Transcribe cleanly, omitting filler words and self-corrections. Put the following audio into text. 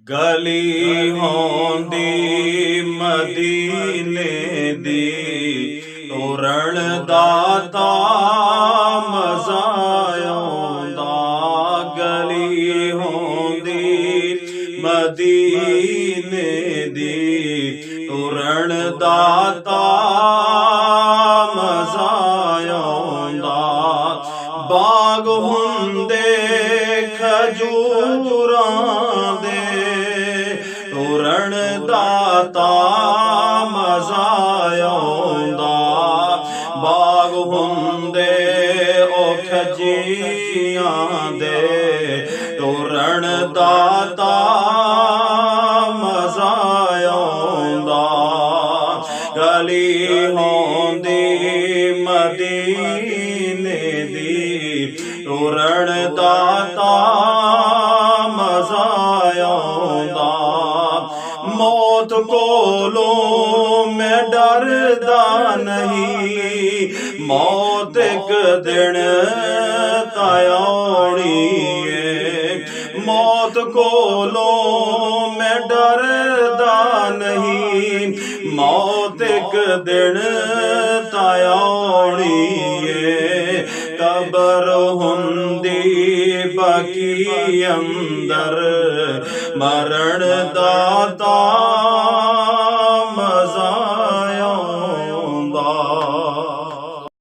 ਗਲੀ ਹੋਂਦੀ ਮਦੀਨੇ ਦੀ, ਤੋਰਣ ਦਾਤਾ ਮਜ਼ਾ ਆਉਂਦਾ। ਗਲੀ ਹੋਂਦੀ ਮਦੀਨੇ ਦੀ, ਤੋਰਣ ਦਾਤਾ ਮਜ਼ਾ ਆਉਂਦਾ। ਬਾਗ ਹੁੰਦੇ ਖਜੂਰਾਂ ਦੇ, ਤੋਰਣ ਦਾਤਾ ਮਜ਼ਾ ਆਉਂਦਾ। ਬਾਗ ਹੁੰਦੇ ਉਹ ਖਜੀਆਂ ਦੇ, ਤੋਰਣ ਦਾਤਾ ਮਜ਼ਾ ਆਉਂਦਾ। ਗਲੀ ਹੋਂਦੀ ਮਦੀਨੇ ਦੀ, ਤੋਰਣ ਦਾਤਾ ਮਜ਼ਾ ਆਉਂਦਾ। ਮੌਤ ਕੋਲੋਂ ਮੈਂ ਡਰਦਾ ਨਹੀਂ, ਮੌਤ ਇੱਕ ਦਿਨ ਤਾਂ ਆਉਣੀ ਏ। ਮੌਤ ਕੋਲੋਂ ਮੈਂ ਡਰਦਾ ਨਹੀਂ, ਮੌਤ ਇੱਕ ਦਿਨ ਤਾਂ ਆਉਣੀ ਏ। ਕਬਰ ਹੁੰਦੀ ਬਾਕੀ ਅੰਦਰ, ਮਰਨ ਦਾਤਾ